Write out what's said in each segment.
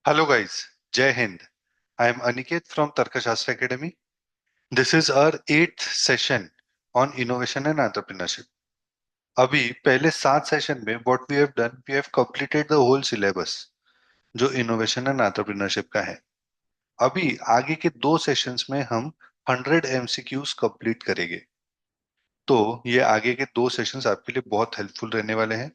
Hello guys, Jai Hind. I am Aniket from Tarkashastra Academy. This is our eighth session on innovation and entrepreneurship. अभी पहले 7 session में what we have done, we have completed the whole syllabus जो innovation and entrepreneurship का है. अभी आगे के 2 sessions में हम 100 MCQs कंप्लीट करेंगे. तो ये आगे के 2 सेशंस आपके लिए बहुत हेल्पफुल रहने वाले हैं.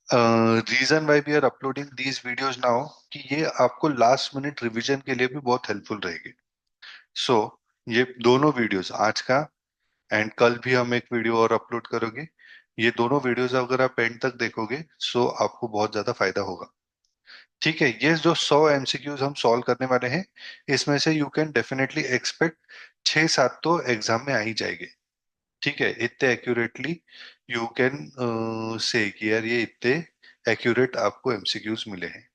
Reason why we are uploading these videos now कि ये आपको लास्ट मिनट रिवीजन के लिए भी बहुत हेल्पफुल रहेगी. सो ये दोनों वीडियोस आज का एंड कल भी हम एक वीडियो और अपलोड करोगे. ये दोनों वीडियोस अगर आप एंड तक देखोगे सो आपको बहुत ज्यादा फायदा होगा. ठीक है, ये जो 100 MCQs हम सॉल्व करने वाले हैं इसमें से यू कैन डेफिनेटली एक्सपेक्ट 6-7 तो एग्जाम में आ ही जाएंगे. ठीक है, इतने एक्यूरेटली यू कैन से कि यार ये इतने एक्यूरेट आपको एमसीक्यूज मिले हैं.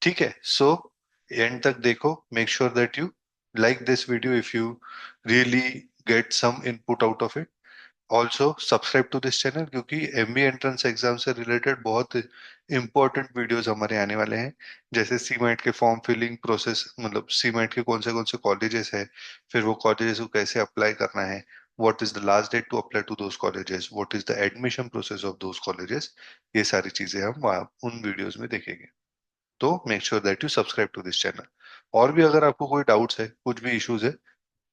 ठीक है, सो एंड तक देखो. Make sure that you like this video if you really get some input out of it. Also subscribe to this channel क्योंकि एमबी एंट्रेंस एग्जाम से रिलेटेड बहुत इंपॉर्टेंट वीडियोस हमारे आने वाले हैं. जैसे सीमेंट के फॉर्म फिलिंग प्रोसेस, मतलब सीमेंट के कौन से कॉलेजेस है, फिर वो कॉलेजेस को कैसे अप्लाई करना है, what is the last date to apply to those colleges, what is the admission process of those colleges. ये सारी चीजें हम उन वीडियोस में देखेंगे. तो make sure that you subscribe to this channel. और भी अगर आपको कोई डाउट्स है, कुछ भी इश्यूज है,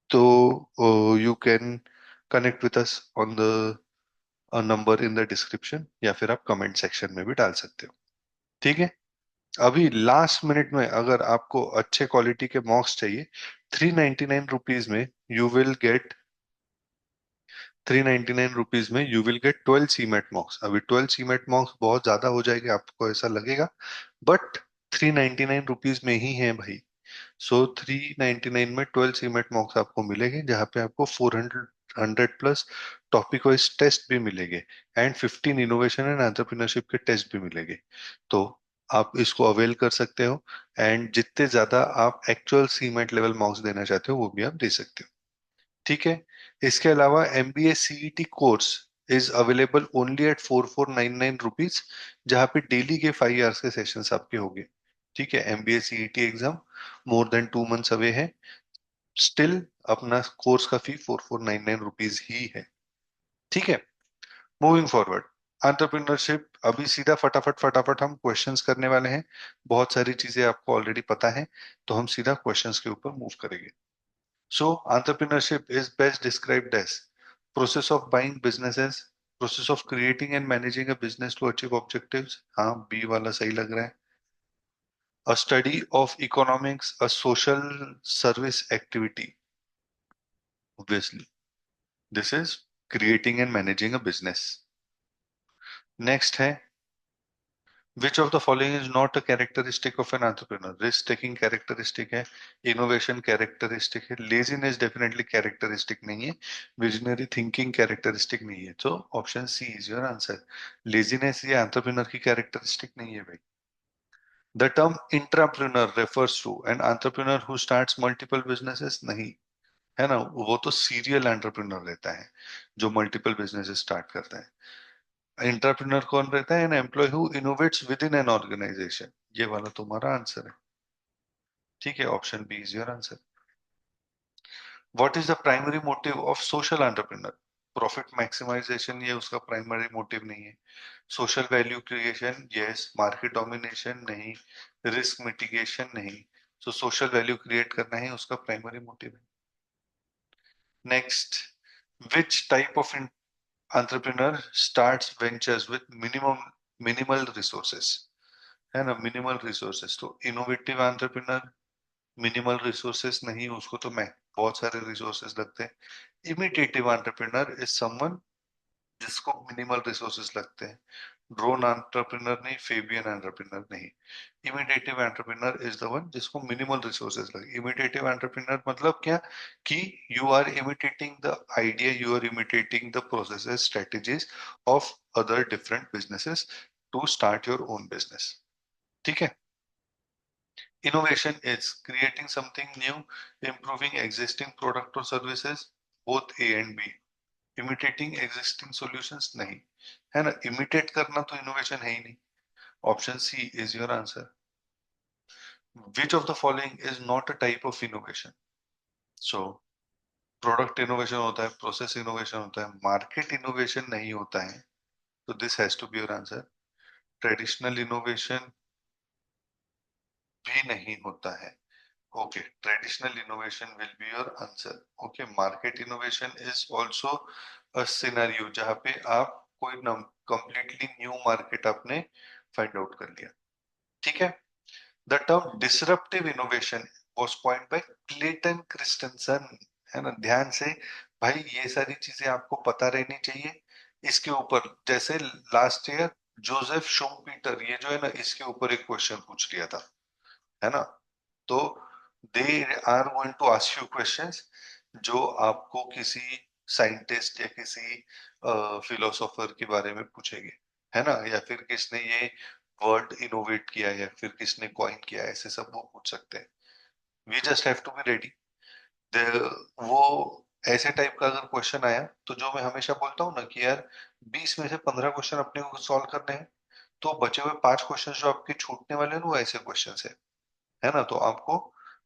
तो you can connect with us on the number in the description या फिर आप कमेंट सेक्शन में भी डाल सकते हो. ठीक है, अभी लास्ट मिनट में अगर आपको अच्छे क्वालिटी के मॉक्स चाहिए, 399 रुपीज में यू विल गेट 399 रुपीज में यू विल गेट 12 CMAT मॉक्स. अभी 12 CMAT मॉक्स बहुत ज्यादा हो जाएंगे, आपको ऐसा लगेगा, बट 399 रुपीज में ही है भाई. सो 399 में 12 CMAT मॉक्स आपको मिलेंगे जहाँ पे आपको 400 प्लस टॉपिक वाइज टेस्ट भी मिलेंगे एंड 15 इनोवेशन एंड एंटरप्रेन्योरशिप के टेस्ट भी मिलेंगे. तो आप इसको अवेल कर सकते हो एंड जितने ज्यादा आप एक्चुअल सीमेट लेवल मार्क्स देना चाहते हो वो भी आप दे सकते हो. ठीक है, इसके अलावा MBA CET course is available only at 4499 rupees, जहाँ पे डेली के 5 आवर्स के सेशंस आपके होंगे. ठीक है, MBA CET exam more than 2 months away है. स्टिल अपना कोर्स का फी 4499 रुपीज ही है. ठीक है, मूविंग फॉरवर्ड. एंटरप्रेन्योरशिप अभी सीधा फटाफट फटाफट हम क्वेश्चंस करने वाले हैं. बहुत सारी चीजें आपको ऑलरेडी पता है, तो हम सीधा क्वेश्चंस के ऊपर मूव करेंगे. So, entrepreneurship is best described as process of buying businesses, process of creating and managing a business to achieve objectives. हाँ, बी वाला सही लग रहा है. A study of economics, a social service activity. Obviously, this is creating and managing a business. Next है, which of the following is not a characteristic of an entrepreneur? Risk taking characteristic है, innovation characteristic है, laziness definitely characteristic नहीं है, visionary thinking characteristic नहीं है. तो option C is your answer. Laziness ये entrepreneur की कैरेक्टरिस्टिक नहीं है भाई. The term intrapreneur refers to an entrepreneur who starts multiple businesses. नहीं, है ना, वो तो सीरियल एंटरप्रेन्योर रहता है जो मल्टीपल बिजनेसेस स्टार्ट करता है. एंटरप्रेन्योर कौन रहता है? An employee who innovates within an organisation. ये वाला तुम्हारा आंसर है. ठीक है, option B is your answer. What is the primary motive of social entrepreneur? Profit maximisation ये उसका प्राइमरी मोटिव नहीं है. Social value creation yes. Market domination नहीं. रिस्क मिटिगेशन नहीं. सो सोशल वैल्यू क्रिएट करना ही उसका प्राइमरी मोटिव है. Next, which type of entrepreneur starts ventures with minimal resources. है ना, मिनिमल रिसोर्सेस. तो इनोवेटिव एंटरप्रेन्योर मिनिमल रिसोर्सेस नहीं, उसको तो मैं बहुत सारे रिसोर्सेस लगते हैं. इमिटेटिव एंटरप्रेन्योर इज समवन जिसको मिनिमल रिसोर्सेस लगते हैं. ड्रोन एंटरप्रेन्योर नहीं, फेबियन एंटरप्रेन्योर नहीं. Imitative entrepreneur is the one जिसको मिनिमल रिसोर्सेज लगे. इमिटेटिव एंटरप्रेन्योर मतलब क्या, कि you are imitating the idea, you are imitating the processes, strategies of other different businesses to start your own business. ठीक है. Innovation is creating something new, improving existing product और services. Both A and B. Imitating existing solutions नहीं, है ना, imitate करना तो innovation है ही नहीं. Option C is your answer. Which of the following is not a type of innovation? So product innovation होता है, प्रोसेस इनोवेशन होता है, मार्केट इनोवेशन नहीं होता है। तो this has to be your answer. Traditional innovation भी नहीं होता है। Okay, traditional innovation will be your answer. Okay, market innovation is also a scenario जहां पे आप कोई कंप्लीटली न्यू मार्केट आपने फाइंड आउट कर लिया। ठीक है। The term disruptive innovation was coined by Clayton Christensen. है ना, ध्यान से भाई ये सारी चीजें आपको पता रहनी चाहिए। इसके ऊपर जैसे लास्ट ईयर जोसेफ शुम्पीटर, ये जो है ना, इसके ऊपर एक क्वेश्चन पूछ लिया था, है ना। तो they are going to ask you questions जो आपको किसी साइंटिस्ट या किसी फिलोसोफर के बारे में पूछेंगे, है ना, या फिर किसने ये वर्ड इनोवेट किया या फिर किसने कॉइन किया, ऐसे सब वो पूछ सकते हैं। We just have to be ready. वो ऐसे टाइप का अगर क्वेश्चन आया तो जो मैं हमेशा बोलता हूँ ना कि यार 20 में से 15 क्वेश्चन अपने को सॉल्व करने हैं, तो बचे हुए 5 क्वेश्चन जो आपके छूटने वाले हैं वो ऐसे क्वेश्चन है ना। तो आपको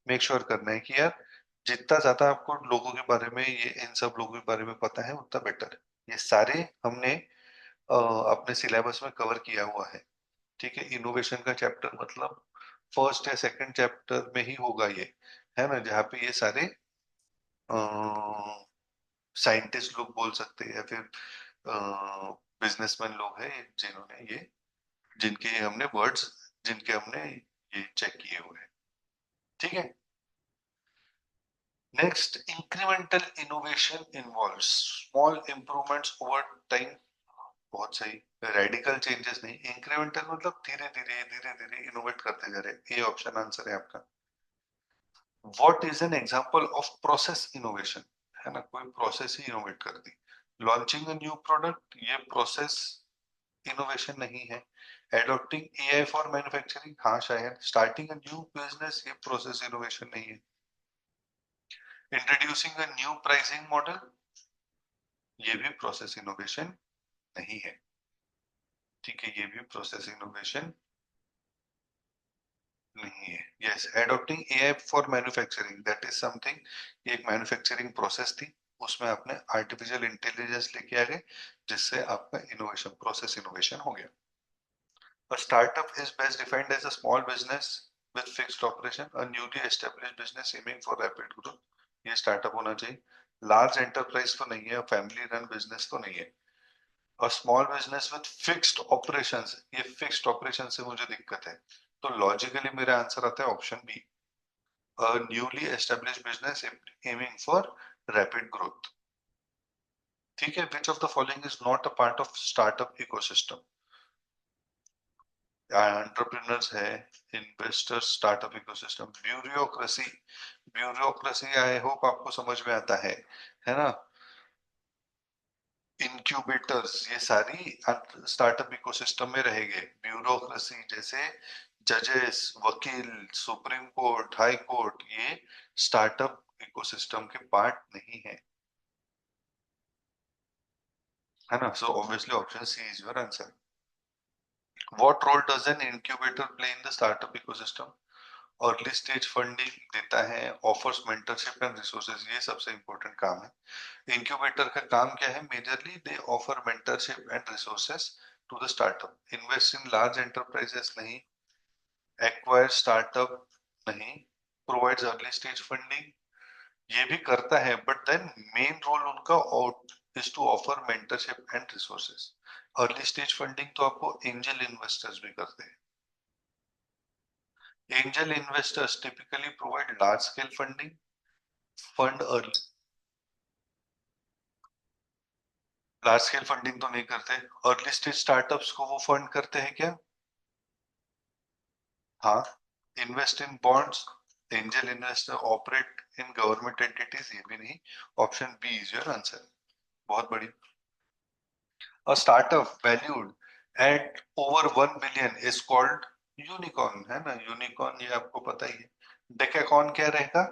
मेक श्योर करना है कि यार जितना ज्यादा आपको लोगों के बारे में, ये इन सब लोगों के बारे में पता है उतना बेटर है। ये सारे हमने अपने सिलेबस में कवर किया हुआ है। ठीक है, इनोवेशन का चैप्टर मतलब फर्स्ट या सेकंड चैप्टर में ही होगा ये, है ना, जहाँ पे ये सारे साइंटिस्ट लोग बोल सकते हैं या फिर बिजनेसमैन लोग हैं जिन्होंने ये, जिनके हमने वर्ड्स, जिनके हमने ये चेक किए हुए हैं। ठीक है। Next, incremental innovation involves small improvements over time. बहुत सही। रेडिकल चेंजेस नहीं, इंक्रीमेंटल मतलब धीरे धीरे धीरे धीरे इनोवेट करते जा रहे। ये ऑप्शन आंसर है आपका। What is an example of process innovation? है ना, कोई प्रोसेस ही इनोवेट कर दी। लॉन्चिंग अ न्यू प्रोडक्ट, ये प्रोसेस इनोवेशन नहीं है। एडॉप्टिंग एआई फॉर मैन्युफैक्चरिंग, हाँ शायद। स्टार्टिंग अ न्यू बिजनेस, ये प्रोसेस इनोवेशन नहीं है। Introducing a new pricing model, ये भी प्रोसेस इनोवेशन नहीं है। ठीक है, ये भी प्रोसेस इनोवेशन नहीं है। Yes, adopting AI for manufacturing, that is something, एक मैन्युफैक्चरिंग प्रोसेस थी, उसमें आपने आर्टिफिशियल इंटेलिजेंस लेके आ गए, जिससे आपका इनोवेशन, प्रोसेस इनोवेशन हो गया। A startup is best defined as a small business with fixed operation, a newly established business aiming for rapid growth. ये स्टार्टअप होना चाहिए। लार्ज एंटरप्राइज तो नहीं है, फैमिली रन बिजनेस तो नहीं है। और small business with fixed operations, ये फिक्स्ड ऑपरेशन से मुझे दिक्कत है। तो लॉजिकली मेरा आंसर आता है option B, a newly established business aiming for rapid growth. ठीक है, which of the following is not a part of startup ecosystem? Entrepreneurs है, investors, startup ecosystem, bureaucracy. Bureaucracy I hope आपको समझ में आता है ना। इनक्यूबेटर्स, ये सारी स्टार्टअप इकोसिस्टम में रहेंगे। ब्यूरोक्रेसी जैसे जजेस, वकील, सुप्रीम कोर्ट, हाई कोर्ट, ये स्टार्टअप इकोसिस्टम के पार्ट नहीं है ना। So obviously option C is your answer. What role does an incubator play in the startup ecosystem? Early stage funding देता है, ऑफर्स मेंटरशिप एंड रिसोर्सेज, ये सबसे important काम है। इंक्यूबेटर का काम क्या है? Majorly they offer mentorship and resources to the startup. Invest in large enterprises नहीं, एक्वायर स्टार्टअप नहीं, प्रोवाइड्स अर्ली स्टेज फंडिंग, ये भी करता है, बट देन मेन रोल उनका is to offer mentorship and resources. Early stage funding तो आपको angel investors भी करते हैं। Angel investors typically provide large scale funding, fund early, large scale funding तो नहीं करते। अर्ली स्टेज स्टार्टअप्स को वो फंड करते हैं क्या? हाँ। Invest in bonds, angel investor operate in government entities, ये भी नहीं। Option B is your answer. बहुत बड़ी। A startup valued at over 1 billion is called unicorn, है ना। यूनिकॉर्न ये आपको पता ही है। डेकाकॉन क्या रहेगा?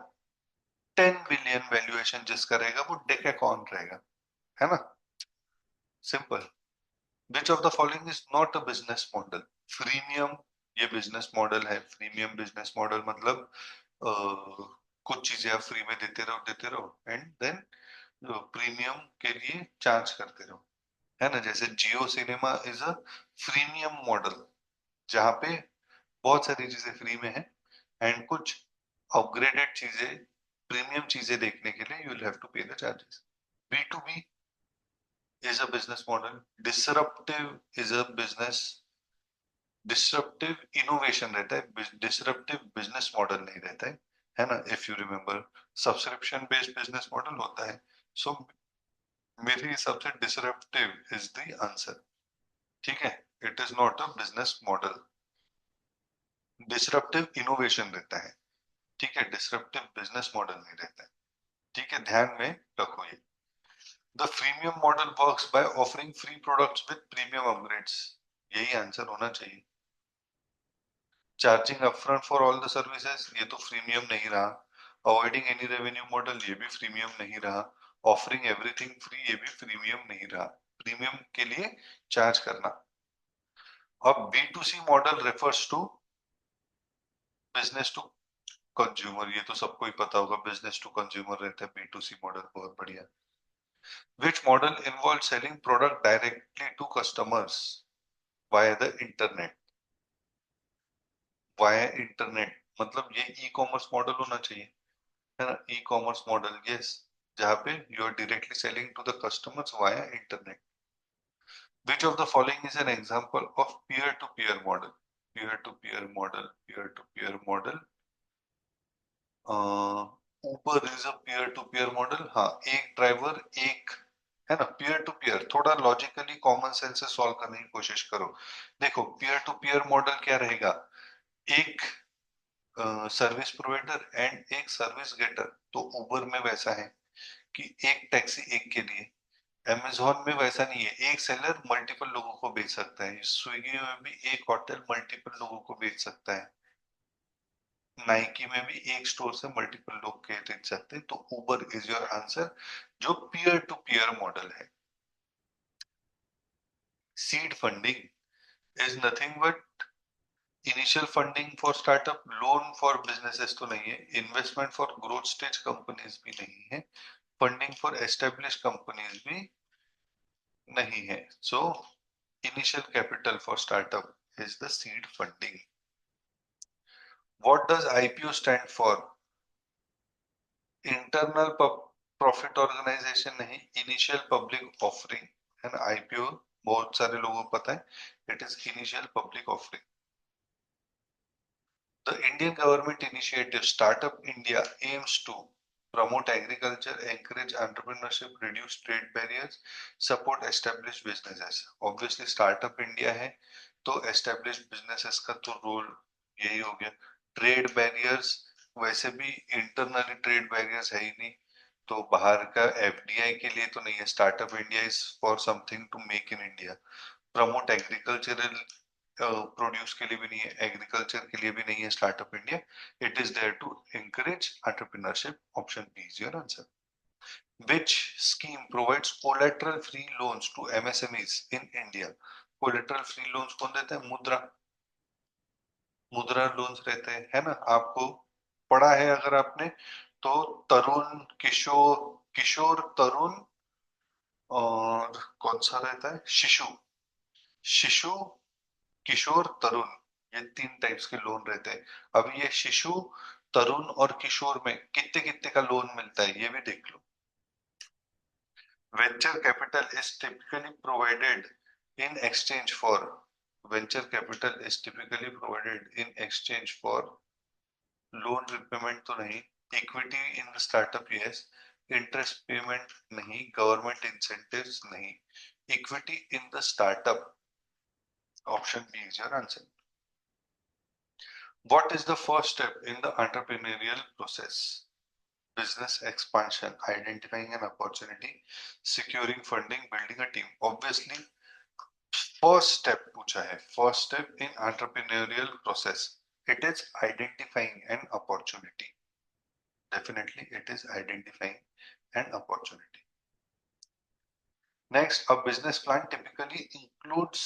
10 बिलियन वैल्यूएशन जिसका रहेगा वो डेकाकॉन रहेगा, है ना। Simple. Which of the following is not a business model? Freemium, ये बिजनेस मॉडल है। फ्रीमियम बिजनेस मॉडल मतलब कुछ चीजें आप फ्री में देते रहो एंड देन प्रीमियम के लिए चार्ज करते रहो, है ना। जैसे Jio cinema is a freemium model, जहाँ पे बहुत सारी चीजें फ्री में है एंड कुछ अपग्रेडेड चीजें, प्रीमियम चीजें देखने के लिए you will have to pay the charges. B to B is a business model. Disruptive is a business, disruptive innovation रहता है, डिसरप्टिव बिजनेस मॉडल नहीं रहता है ना। If you remember, subscription based business model होता है। सो मेरे हिसाब से डिसरप्टिव इज द आंसर, ठीक है। It is not a business model, disruptive innovation रहता है, ठीक है। डिसरप्टिव बिजनेस मॉडल नहीं रहता है, ठीक है, ध्यान में रखो ये। The freemium model works by offering free products with premium upgrades, यही आंसर होना चाहिए। Charging upfront for all the services, ये तो फ्रीमियम नहीं रहा। अवॉइडिंग एनी रेवेन्यू मॉडल, ये भी फ्रीमियम नहीं रहा। ऑफरिंग एवरीथिंग फ्री, ये भी प्रीमियम नहीं रहा। प्रीमियम के लिए चार्ज करना। अब B to C model refers to business to consumer, ये तो सबको ही पता होगा, बिजनेस टू कंज्यूमर रहता है बी टू सी मॉडल, बहुत बढ़िया। Which model involve selling product directly to customers via the internet. Via internet मतलब ये ई कॉमर्स मॉडल होना चाहिए, है ना। ई कॉमर्स मॉडल, यस, जहाँ पे you are directly selling to the customers via internet. Which of the following is an example of peer to peer model. Peer to peer model, peer to peer model, ऊपर is a peer to peer model, हाँ। एक driver एक, है ना। Peer to peer, थोड़ा logically common sense से solve करने की कोशिश करो। देखो पीयर टू पीयर मॉडल क्या रहेगा, एक सर्विस प्रोवाइडर एंड एक सर्विस गेटर। तो उबर में वैसा है कि एक टैक्सी एक के लिए। अमेजोन में वैसा नहीं है, एक सेलर मल्टीपल लोगों को बेच सकता है। स्विगी में भी एक होटल मल्टीपल लोगों को बेच सकता है। नाइकी में भी एक स्टोर से मल्टीपल लोग खरीद सकते हैं। तो उबर इज योर आंसर, जो पीयर टू पीयर मॉडल है। Seed funding is nothing but initial funding for startup. Loan for businesses तो नहीं है, investment for growth stage companies भी नहीं है, फंडिंग फॉर एस्टेब्लिश कंपनीज भी नहीं है। So initial capital for startup is the seed funding. What does IPO stand for. Internal profit organisation नहीं, इनिशियल पब्लिक ऑफरिंग, है ना। आईपीओ बहुत सारे लोगों को पता है, it is initial public offering. The Indian government initiative Startup India aims to promote agriculture, encourage entrepreneurship, reduce trade barriers, support established businesses. Obviously Startup India है तो established businesses का तो रोल यही हो गया। ट्रेड बैरियर्स, वैसे भी internally trade barriers है ही नहीं, तो बाहर का एफडीआई के लिए तो नहीं है। Startup India is for something to make in India. Promote agricultural produce के लिए भी नहीं है, एग्रीकल्चर के लिए भी नहीं है startup India. It is there to encourage entrepreneurship. Option B is your answer. which scheme provides collateral free loans to MSMEs in India? collateral free loans कौन देता है, मुद्रा। मुद्रा लोन्स रहते हैं, है ना। आपको पढ़ा है अगर आपने तो, तरुण, किशोर, किशोर तरुण, और कौन सा रहता है, शिशु। शिशु, किशोर, तरुण, ये तीन टाइप्स के लोन रहते हैं। अब ये शिशु, तरुण और किशोर में कितने कितने का लोन मिलता है ये भी देख लो। Venture capital is typically provided in exchange for. Venture capital is typically provided in exchange for loan repayment तो नहीं, equity in the startup yes, interest payment नहीं, गवर्नमेंट इंसेंटिव्स नहीं, equity in the startup. Option B is your answer. What is the first step in the entrepreneurial process? Business expansion, identifying an opportunity, securing funding, building a team. Obviously, first step पूछा है, first step in entrepreneurial process. It is identifying an opportunity. Definitely, it is identifying an opportunity. Next, a business plan typically includes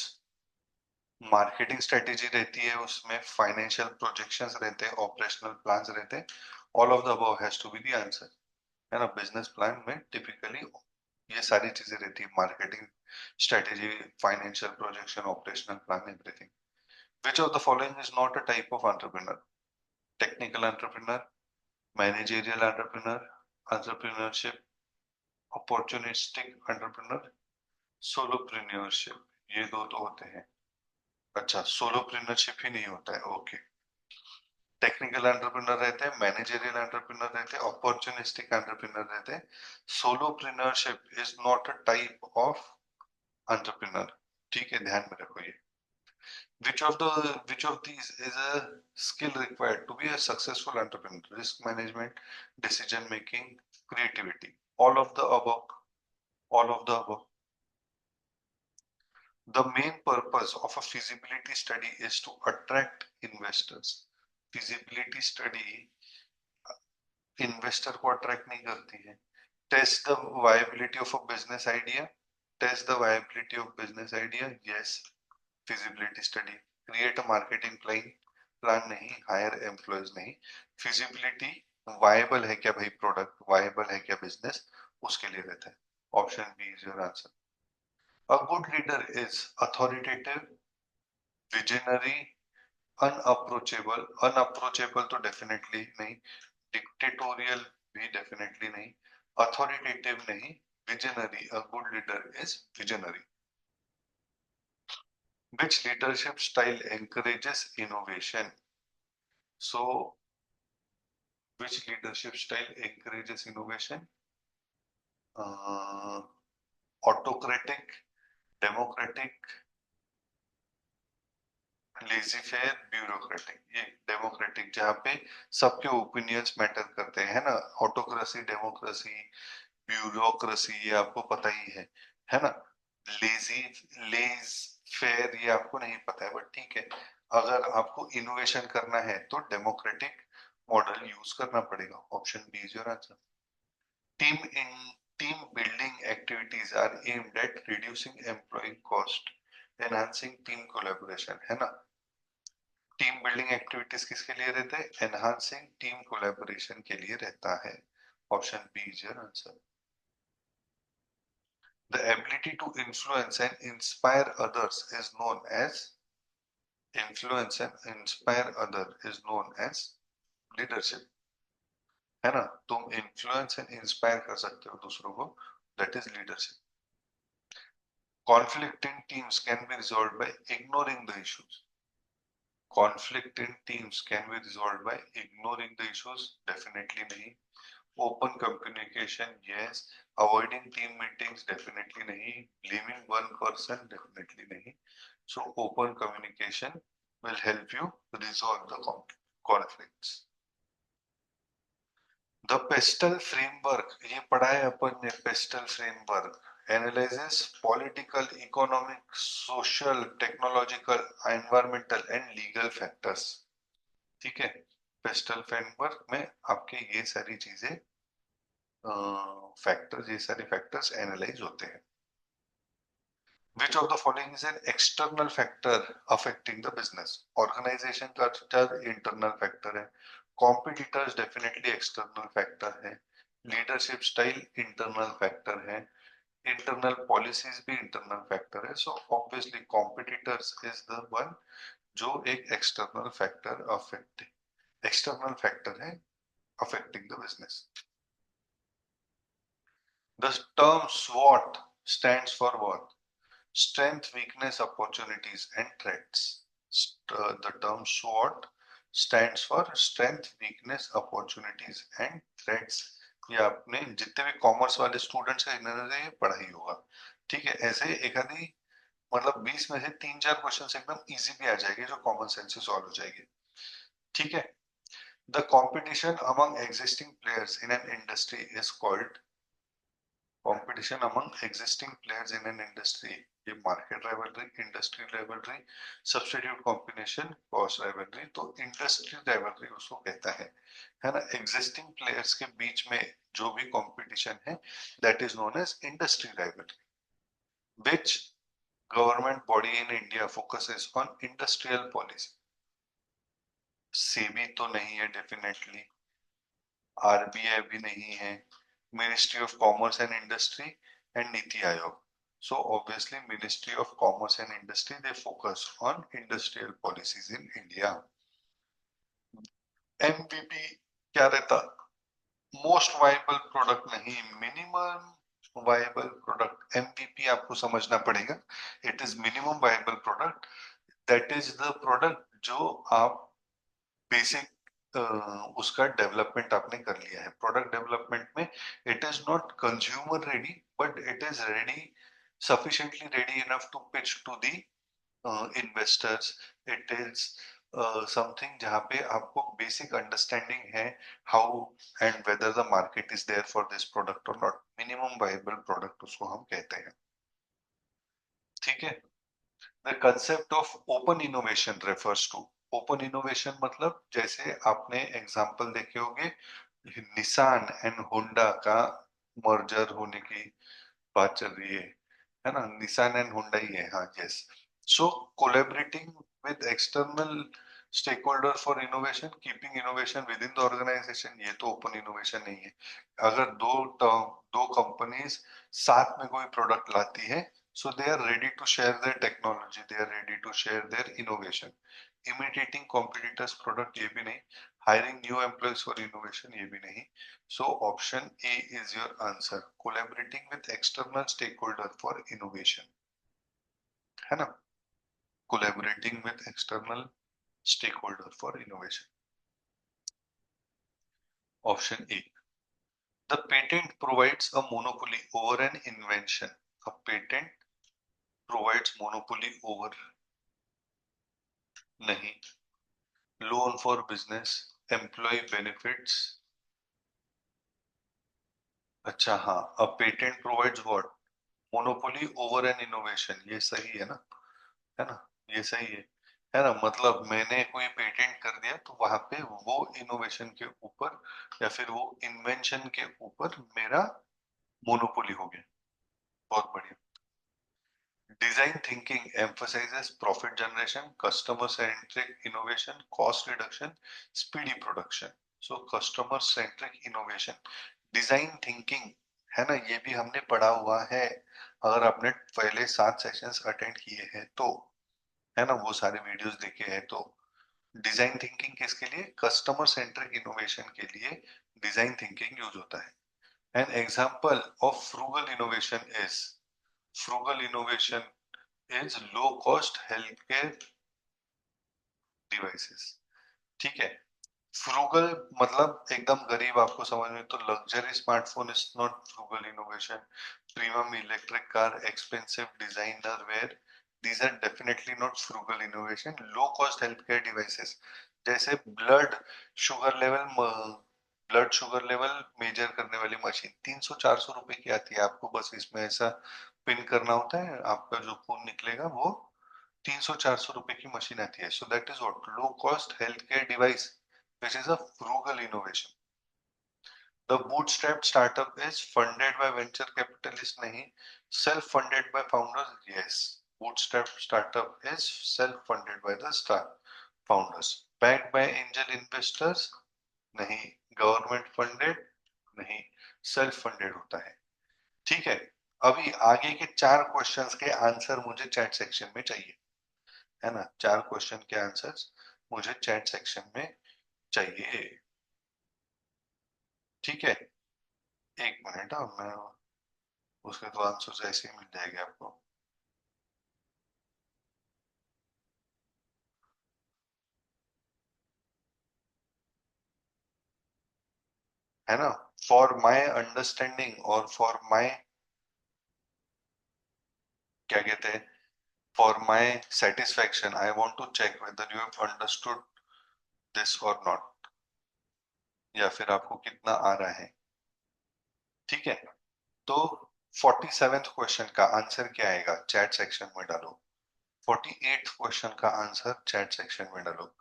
marketing strategy रहती है, उसमें financial projections रहते हैं, operational plans रहते हैं। All of the above has to be the answer, है ना। Business plan में टिपिकली ये सारी चीजें रहती है, marketing strategy, financial projection, operational plan, everything. Which of the following is not a type of entrepreneur? Technical entrepreneur, managerial entrepreneur, entrepreneurship, opportunistic entrepreneur, solopreneurship. ये दो तो होते हैं। अच्छा, सोलोप्रेन्योरशिप ही नहीं होता है, ओके। टेक्निकल एंटरप्रेन्योर रहते हैं, मैनेजरियल एंटरप्रेन्योर रहते हैं, अपॉर्चुनिस्टिक एंटरप्रेन्योर रहते हैं। Solopreneurship is not a type of entrepreneur. ठीक है, ध्यान में रखो ये। Which of these is a skill required to be a successful entrepreneur? Risk management, decision making, creativity. All of the above. All of the above. The main purpose of a feasibility study is to attract investors. Feasibility study investor को attract नहीं करती है. Test the viability of a business idea. Test the viability of business idea. Yes. Feasibility study. Create a marketing plan नहीं, higher employees नहीं। Feasibility, viable है क्या भाई product, viable है क्या बिजनेस, उसके लिए रहता है। Option B is your answer. A good leader is authoritative, visionary, unapproachable. Unapproachable तो डेफिनेटली नहीं, डिक्टेटोरियल भी डेफिनेटली नहीं, अथॉरिटेटिव नहीं, visionary. A good leader is visionary. Which leadership style encourages innovation? So, which leadership style encourages innovation? Uh, Autocratic, democratic, lazy fair, bureaucratic. ये democratic, जहाँ पे सबके opinions matter करते हैं, है ना। ऑटोक्रेसी, डेमोक्रेसी, ब्यूरोक्रेसी, ये आपको पता ही है ना। लेजी, लेज फेयर, ये आपको नहीं पता है, बट ठीक है। अगर आपको इनोवेशन करना है तो डेमोक्रेटिक मॉडल यूज करना पड़ेगा। Option B is your answer. Team in team building activities are aimed at reducing employee cost, enhancing team collaboration, है ना। टीम बिल्डिंग एक्टिविटीज किसके लिए रहते हैं? एनहांसिंग टीम कोलैबोरेशन के लिए रहता है। Option B is your answer. The ability to influence and inspire others is known as influence and inspire other is known as leadership, है ना। तुम influence and inspire कर सकते हो दूसरों को, that is leadership. Conflict in teams can be resolved by ignoring the issues. Conflict in teams can be resolved by ignoring the issues, definitely nahi. Open communication, yes. Avoiding team meetings, definitely nahi. Blaming one person, definitely nahi. So open communication will help you resolve the conflicts. The pestle framework, ये पढ़ा है अपन ने। pestle framework analyzes political, economic, social, technological, environmental and legal factors। ठीक है, pestle framework में आपके ये सारी चीजें, फैक्टर्स, ये सारे फैक्टर्स एनालाइज होते हैं। Which of the following is an external factor affecting the business? Organization culture internal factor है, competitors definitely external factor है, leadership style internal factor है, internal policies भी internal factor है। So obviously competitors is the one जो एक external factor है affecting the business. The term SWOT stands for what? Strength, weakness, opportunities and threats. The term SWOT stands for strength, weakness, opportunities and threats। ये आपने जितने भी commerce वाले students हैं इन्होंने ये पढ़ा ही होगा। ठीक है, ऐसे एक आधी मतलब 20 में से 3-4 क्वेश्चन एकदम इजी भी आ जाएंगे जो कॉमन सेंस से सॉल्व हो जाएंगे। ठीक है। The competition among existing players in an industry is called. competition among existing players in an industry, ये market rivalry, industry rivalry, substitute combination, cost rivalry. तो इंडस्ट्री राइवलरी उसको कहता है ना। एग्जिस्टिंग प्लेयर्स के बीच में जो भी कंपटीशन है that is known as industry rivalry. Which government body in India focuses on industrial policy. SEBI तो नहीं है डेफिनेटली, आरबीआई भी नहीं है, ministry of commerce and industry and NITI Aayog. So obviously ministry of commerce and industry they focus on industrial policies in India. MPP क्या रहता? Most viable product नहीं, minimum viable product. MVP आपको समझना पड़ेगा, it is minimum viable product. That is the product जो आप basic उसका development आपने कर लिया है। प्रोडक्ट डेवलपमेंट में it is not consumer ready, but it is ready, sufficiently ready enough to pitch to the investors. It is something जहाँ पे आपको बेसिक अंडरस्टैंडिंग है how and whether the market is there for this product और not. Minimum viable product उसको हम कहते हैं। ठीक है। The concept of open innovation refers to, open innovation मतलब जैसे आपने एग्जांपल देखे होंगे, निसान एंड होंडा का मर्जर होने की बात चल रही है ना? निसान एंड हुंडई है, हाँ, yes. So collaborating with external stakeholder for innovation, keeping innovation within the organisation, ये तो ओपन इनोवेशन नहीं है। अगर दो कंपनीज साथ में कोई प्रोडक्ट लाती है, so they are ready to share their technology, they are ready to share their innovation. Imitating competitors product, ये भी नहीं। Hiring new employees for innovation, ये भी नहीं। So option A is your answer. Collaborating with external stakeholder for innovation, है ना? Collaborating with external stakeholder for innovation. Option A. The patent provides a monopoly over an invention. A patent provides monopoly over, नहीं। Loan for business, employee benefits, अच्छा हाँ। A patent provides what? Monopoly over an innovation, ये सही है ना? है ना? ये सही है ना? मतलब मैंने कोई पेटेंट कर दिया तो वहां पे वो इनोवेशन के ऊपर या फिर वो इन्वेंशन के ऊपर मेरा मोनोपोली हो गया। बहुत बढ़िया। Design thinking emphasizes profit generation, customer centric innovation, cost reduction, speedy production. So customer centric innovation, design thinking, है ना? ये भी हमने पढ़ा हुआ है, अगर आपने पहले 7 सेशंस अटेंड किए हैं तो, है ना? वो सारे वीडियोस देखे हैं तो। डिजाइन थिंकिंग किसके लिए? कस्टमर सेंट्रिक इनोवेशन के लिए डिजाइन थिंकिंग यूज होता है। N example of frugal innovation is, frugal innovation is low cost health care devices. ठीक है। फ्रूगल मतलब एकदम गरीब, आपको समझ में तो luxury smartphone is not frugal innovation. Premium electric car, expensive designer wear, these are definitely not frugal innovation. low cost healthcare devices, जैसे ब्लड शुगर लेवल मेजर करने वाली मशीन 300-400 रुपए की आती है। आपको बस इसमें ऐसा पिन करना होता है, आपका जो खून निकलेगा वो 300-400 रुपए की मशीन आती है। So that is what? Low cost health care device which is a frugal innovation. The bootstrapped startup is funded by venture capitalists, nahi. Self-funded by founders, yes. Bootstrapped startup is self-funded by the founders. Backed by angel investors, nahi. Government funded, नहीं। Self funded होता है। ठीक है। अभी आगे के 4 questions के answer मुझे चैट सेक्शन में चाहिए, है ना? 4 क्वेश्चन के आंसर्स मुझे चैट सेक्शन में चाहिए। ठीक है। एक मिनट, मैं उसके तो आंसर ऐसे ही मिल जाएंगे आपको, है ना? फॉर माई अंडरस्टैंडिंग और फॉर माई, क्या कहते हैं, for my satisfaction I want to check whether you have understood this और नॉट, या फिर आपको कितना आ रहा है। ठीक है। तो 47th क्वेश्चन का आंसर क्या आएगा? चैट सेक्शन में डालो। 48th क्वेश्चन का आंसर चैट सेक्शन में डालो।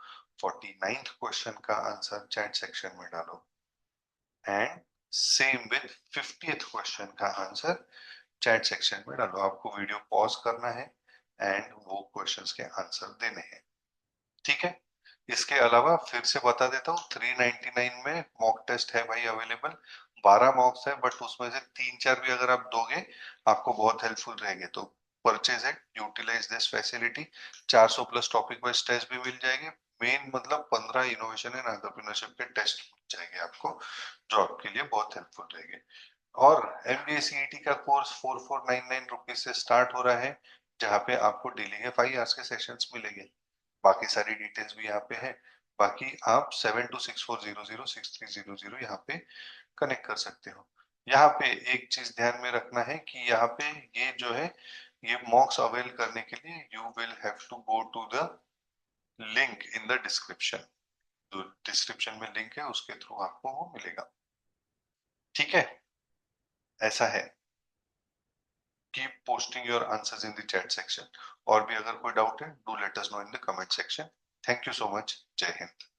49th क्वेश्चन का आंसर चैट सेक्शन में डालो। And same with 50th question का आंसर चैट सेक्शन में डालो। आपको वीडियो पॉज करना है, एंड वो क्वेश्चंस के आंसर देने हैं। ठीक है। इसके अलावा फिर से बता देता हूँ, 399 में मॉक टेस्ट है भाई अवेलेबल। 12 मॉक्स है, बट उसमें से 3-4 भी अगर आप दोगे आपको बहुत हेल्पफुल रहेंगे। तो purchase it, utilise this facility. 400 plus topic wise test भी मिल जाएंगे। मेन मतलब 15 इनोवेशन एंड एंटरप्रेन्योरशिप के टेस्ट मिल जाएंगे आपको, जो आपके लिए बहुत हेल्पफुल रहेंगे। और MBA CET का कोर्स 4499 रुपीज से स्टार्ट हो रहा है, जहाँ पे आपको डेली के 5 आवर्स के सेशंस मिलेंगे। बाकी सारी डिटेल्स भी यहाँ पे है। बाकी आप 7264006300 यहाँ पे कनेक्ट कर सकते हो। यहाँ पे एक चीज ध्यान में रखना है कि यहाँ पे ये जो है, ये मॉक्स अवेल करने के लिए you will have to go to the link in the description. जो डिस्क्रिप्शन में लिंक है उसके थ्रू आपको वो मिलेगा। ठीक है, ऐसा है। Keep posting your answers in the chat section. और भी अगर कोई डाउट है, do let us know in the comment section. Thank you so much. जय हिंद।